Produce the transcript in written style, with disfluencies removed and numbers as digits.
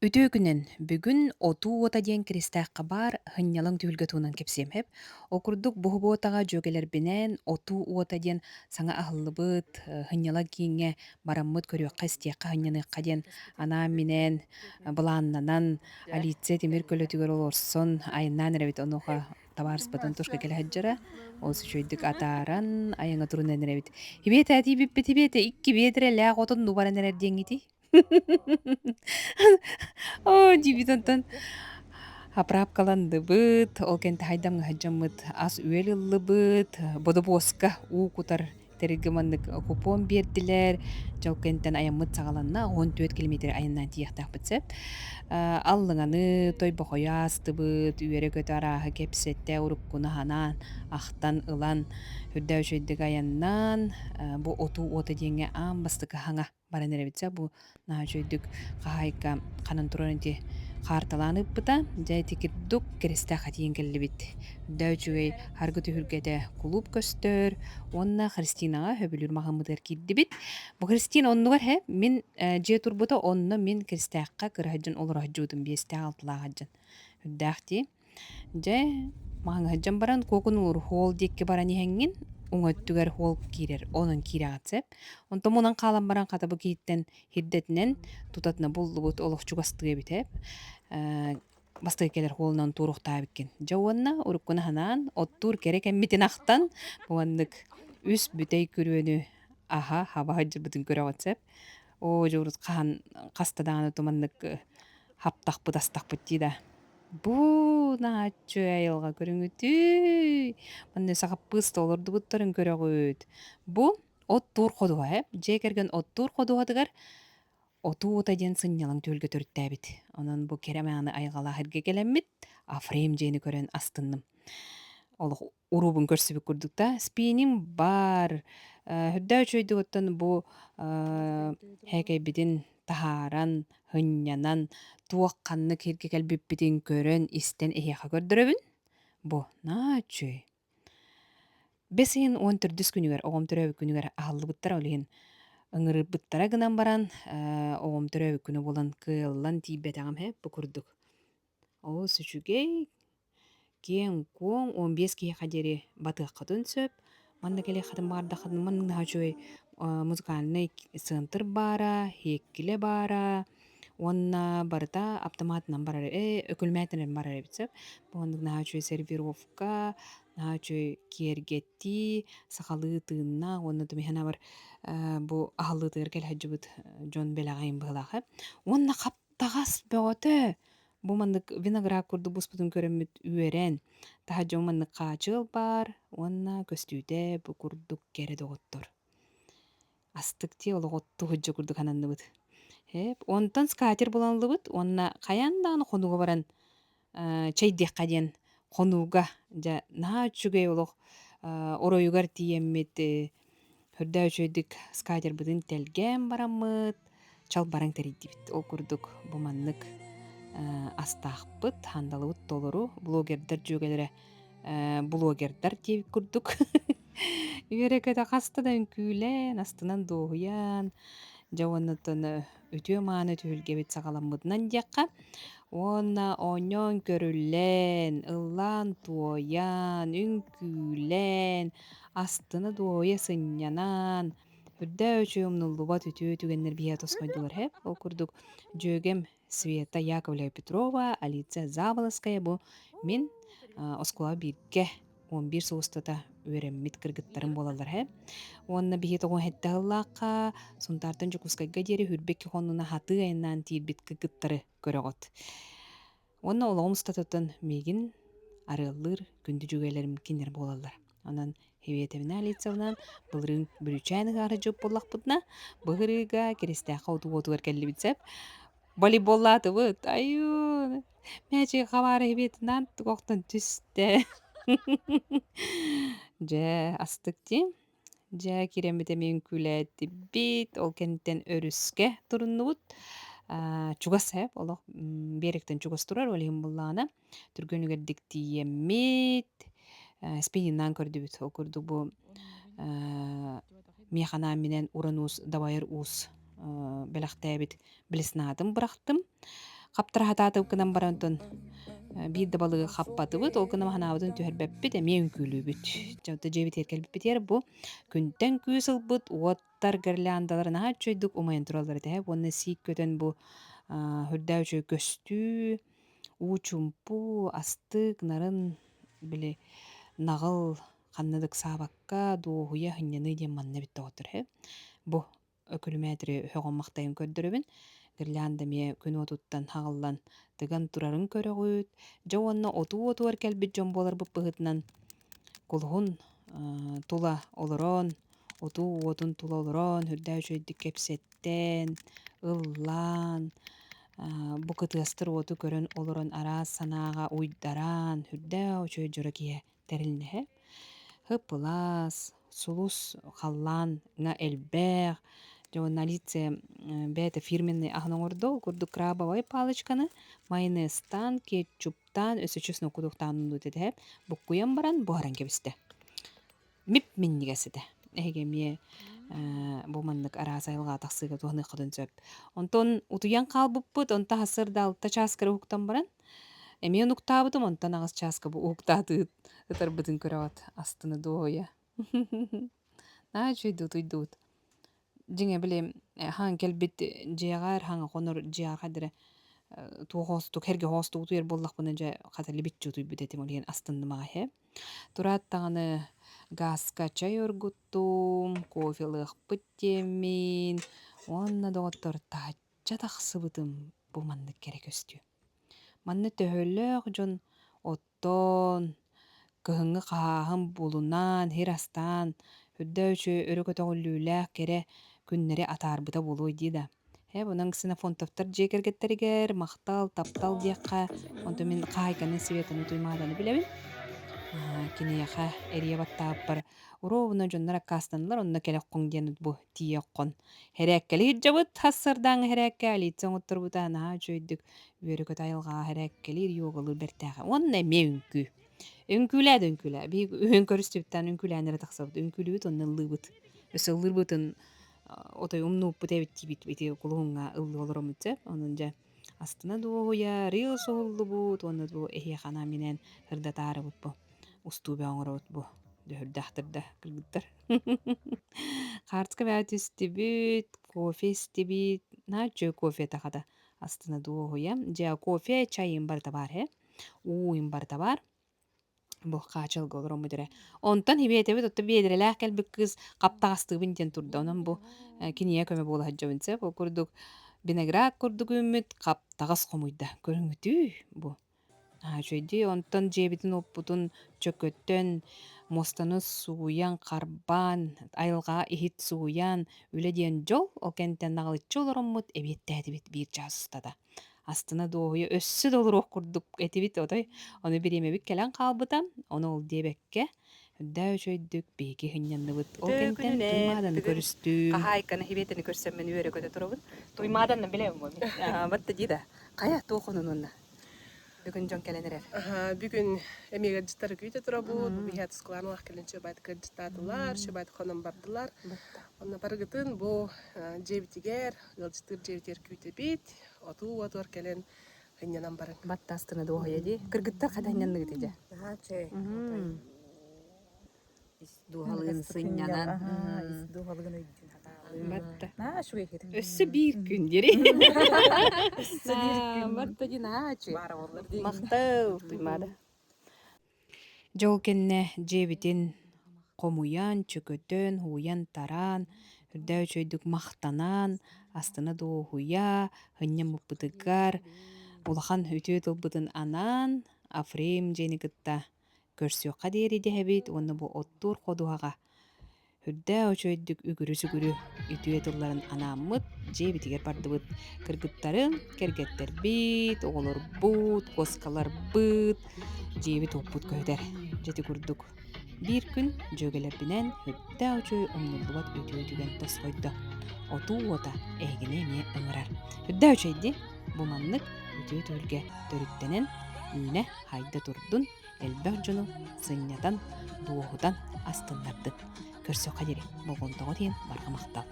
Үтөөгүнен бүгүн отуу ота диэн киристээххэ баар хыннялың түһүлгэ туунан кепсиэмхэп, окурдук буһубуотаҕа дьүөгэлэрбинэн отуу уота диэн саҥа аһыллыбыт, хынньала кииҥҥэ бараммыт көрүөххэ истиэххэ хынньаныахха диэн анаан минэн былааннанан Алице тимир көлөтүгөр олорсон айаннаан эрэбит онуоха табаарыспытын тушка кэлэһэджэра ол сүчүйдүк атааран айаҥа турун энерэбит. Хибиэтэ атиибиппит хибиэтэ икки биэтэрэ лээх отон нубаран эрэр диэҥҥити. О, дибитонтон аправкаландыбыт, ол кенте хайдамга хаджаммыт ас үөл ыллыбыт, бодобуоска уу кутар терге маннык купон биэрдилэр, жол кенттен аяммыт сагаланна 14 километр айаннан тиехтахпыт сеп. Аллыңаны той бохояастыбыт, үере көтө арааһы кепсетте уруккуна ханан, ахтан ылан, хүрдэ өчөйдүк аяннан, бу оту ота диэҥэ аан бастыка хаңа баран эребитсе, бу наачөйдүк хаайка ханан турарынти хаарталааныппыта, дьайти кирдук керестээхэ тиийин келлибит. Дөчүгэй харгыты хүргэтэ кулуп көстөр, онна Христинаға хөбүлүр махаммытыр кирдибит. Бу Христина оннугар мин же турбута онно мин керестээххэ кырахаджан олорахаджуудум биэстээ алтылаагаджан. Хүрдээхти. Же махаңаджан баран кокунур хол декке баран иһэҥҥин уҥөттүгэр хол киирэр, онон киирээҕатсеп. Онто мунан хаалан баран хатабы кииттен хирдетинен тутатына буллубут олохчугастыгы битеп. Бастыгы келер холунан туурухтаабиккен. Жауанна уруккуна ханаан оттуур керек эммитин ахтан буаннык үс бүтей күрүөнү аха хабаһаджыбытын көрөҕөтсеп. О журут хаан кастадааны туманнык хаптахпыт астахпыт дида. Бу нааччы айылга көрүңүтүй. Манны сахаппыс толордубуттарын көрөҕүт. Бу оттуур ходуга, же керген оттуур ходугадыгар отуу ота диэн сынньалаң түөлгө төрүттээбит. Онон бу керемээны айгалаа хэрге келеммит, афрейм жеени көрөн астынным. Олох урубун көрсүбүк курдукта. Спиним бар. Хүрдэ өчөйдү оттон бу хэкэйбитин тахааран, хыннянан, туакканны хэрге келбиппитин көрөн истен эхиэха көрдөрөбүн. Бу наачүй. Бесин он төрдүс күнүгер, оғом төрөбү күнүгер ахаллыбыттар олиһин ыҥырырбыттара гынан баран, оғом төрөбү күнү болан кыаллан тииббэтэҕим бу курдук. Ол сүчүгэй киэн куоң 15 киэхэ диэри батыаххытын сөп, манна келиэххытын баардаххытын манна наһачуой музыкальный сыантыр баара, хиэккилэ баара, уонна барыта автоматынан барар, өкүлмээтинен барар эбитсеп. Буоннук наһачуой сервировка, наһачуой киэргетти, сахалыы тыынна, уонна тумиһана бар бу аһаллыытыгар кэлэһэджибыт дьон бэлэҕэйин быһылаахы. Уонна хаптаҕас бөҕөтө. Бу маннык виноград курду буспутун көрөммүт үөрэн. Таһа дьон маннык хаачыал бар, уонна көстүүтэ бу курдук кере доҕоттор. Астык ти олоҕотту худжа курдук хананныбыт. Онтон скатер буланлыбыт, уонна хаян дааны хонуга баран чайдиэххэ диэн хонууга дьа наачугэй олох ороюгар тиэммит хүрдэ өчөйдүк скатер бытын телгэн бараммыт, чал бараң терийдибит. Ол курдук бу маннык астаахпыт, хандалыбыт толору, блогердер жүгелере блогердар диэбит курдук. Үөрекөтө хаста да үңкүүлэн, астынан доохуян, жауаннаттан өтүө мааны түһүлгебит сагаламмытынан диэхха. Уонна оññоон көрүллэн, ыллаан туоян, үңкүүлэн, астына дуоя сыннянан, хүрдэ өчүө умнуллуба түтүө түгеннер бия тосхойдулар Ол курдук жөөгем Света Яковлева Петрова, Алиция Заволоская бу мин оскула бирге 11 соустата үөреммит кыргыттарын болалар Уонна бихи тогон хэттаһыллаакка сунтаартан жукускайга диэри хүрбекки хоннуна хаты айннаан тиирбит кыргыттары көрөҕөт. Уонна олоомустататын мигин арыаллыыр күндү жүгээлерим кинер болалар. Онон Хевиетевна Алицевнан былырын бүрүчääныгаары жып боллахпытна, быһырыга керестээххэ отугар келлибитсеп, волейболлаатыбыт, аю, мэчи хабаары хебиетинан тугохтон түстэ. Же астыкти, же киремите мен күлээттибит, ол кенттен өрүске туруннубут. Чугас олох беректен чугас турар, олиһин буллаана. Түргөнүгердик тиеммит, спининнан көрдүбүт. Ол курду бу механа менен уранус, давайыр уус белахтаабит билиснаатым бырахтым. Каптара хатаатып кынан барантон биир да балыгы хаппатыбыт ол кына ханаабытын түһэрбэппит эмиэ үңкүүлүүбүт. Жабыта жебит эркелбиппитер бу күнтен күүсылбыт уоттар гэрлээандалар наһаа чөйдүк умайын тураллар тэһэ уонна сиик көтөн бу хүрдээ чөй көстүү уучумпу астык нарын били нагыл ханныдык саабакка дуохуя хынняны диэн манна биттоҕотор хэ бу өкүлүмэтри хөҕөммахтайын көрдөрөбүн гэрлэанда мие күн отуттан хагаллан тыган турарын көрөгүт жауанна отуу келбит жон болар быппыгытынан кулхун тула олорон отуу отун тула олорон хүрдээ чөйдүк кепсеттен ыллаан бу кытыастыр оту көрөн олорон араас санаага уйдараан хүрдээ чөй жора кие терилнеһе хыпылаас сулус халлаан ыңа элбээх журналиция бэта фирменный ахноңордо курдук крабовой палычканы майонезтан кетчуптан өсөчөсүн окудуктан дутеде буккуян баран буаран кебисте мип миннигесиде эгемие бу маннык араасайылга таксыга туаны кадын сөп онтон утуян калбыппыт онта хасырда алта часкара уктан баран эми нуктаабытым онтан агыс часка бу уктаатыт ытарбытын көрөт астыны дооя на чөйдү туйдут жиңе билем хаан келбит жеагар хаан конор жеага дире туохостук херге хостук туер боллакпын же хатали битчу туйбут этим олген астындымага хе тураттаганы газка чай өргуттум кофе лыахпыт темин онна доготтор таача таксыбытым бу маннык керек өстү манны төһөлөөх жон оттон кыһыҥҥы хаһаһым булунан хирастан хүрдөөчү өрөкөтөҕүллүүлээх кере күннэри атаарбыта булуой дида бунан ксенофонтовтар дьиэкэргэттэригэр махтал таптал диэхха онто мен хаайканы светаны туймааданы билебин кинияха эриэбаттааппар урообуна дьоннар аккаастанылар онно келеккоҥ диэн бу тиэккон хэрэккэли хиджабыт хассырдааңы хэрэкке алиитсоҥутторбута наһаа чөйдүк үөрүкөт айылгаа хэрэккели ириуоголу бэртээхэ уонна эмиэ үңкүүлээ би көрүстүбүттан үңкүүлээнере тахсабыт үңкүүлүүбүт онно ыллыыбыт өсөллырбытын отой умнууппут эбиттибит бити кулуһуҥҥа ыллыы олоромут онун же астына дуоһуя рыыл соһуллубут уонна бу эхиэханаа минэн ырдатаарыбыт бу устуубе оҥоробут бу дөһүрдээхтэрдэ кыргыттар хартка бэät истибит кофе истибит нааччы кофе тахада астына дуоһуя же кофе чайын бар табаар ууйын бар табаар бу хаачылга олоромму дире онтон хибиэтебит отто биэдэрэлээх келбик кыыс каптаҕастыыбын диэн турда онон бу киниэ көмө буолаһаджабын бу курдук виноград курдук үммүт каптаҕас хомуйда көрүҥүтүү бу чөйди онтон жебитин оппутун чөкөттөн мостаны сууян карбан айылгаа ихит сууян үлэ диэн жол ол кенттен нагалыччы олороммут эбиэттээдибит биир чаастада астына доохуя өссү долуруох курдук этибит отой ону бириэмебит келен каалбытам ону ол диэбекке үрдээ чөйдүк биики хыннянныбыт ол кенттен туймаадан көрүстүү кахайканы хибетени көрсөммен үөрөкөтө туробут туймаадан билем батта дида кая туохонунунна бүгүн жон келенерер бүгүн эмиэгердитары күйте турабут бихиат скулануах келен чөбайт кырдытаатылар чөбайт хонон бардылар онна барыгытын бу жебитигер ылжытыр жебитер күйте бит отуор келен хыннянан барын батта астына доохуя ди кыргыттар кадахыннянныгы тиже Дуhalığın sınyanan. Duhalığın öydün. батта Na şu ekedi. өссө биир күн дири батта ди наачы Bara olur değil. мактау туймаада жол кенне жебитин комуян чөкөтөн хуян тараан үрдөө чөйдүк мактанан астына доохуя хыннямыппытыгар улахан үтүө тылбытын анан афрем жени көрсүөкка диэри диэбит уонна бу оттуур ходуһага үрдээ очойдук үгүрү-сүгүрү үтүө тылларын анааммыт жебитигер бардыбыт кыргыттарын кергеттербит оҕолорбут коскаларбыт жебит оппут көтер жети курдук биир күн жөгелербинен үрдээ очой умнуллубат үтүө-түген тосхойдо отуу ота ээгине эмиэ ыҥырар үрдээ очойди бу маннык үтүө түлге төрүттенен үүнэ хайда турдун элбэх дьону сыннятан дуоһутан астыннардык көрсөкка дири болгонтоҕо диэн барга мактал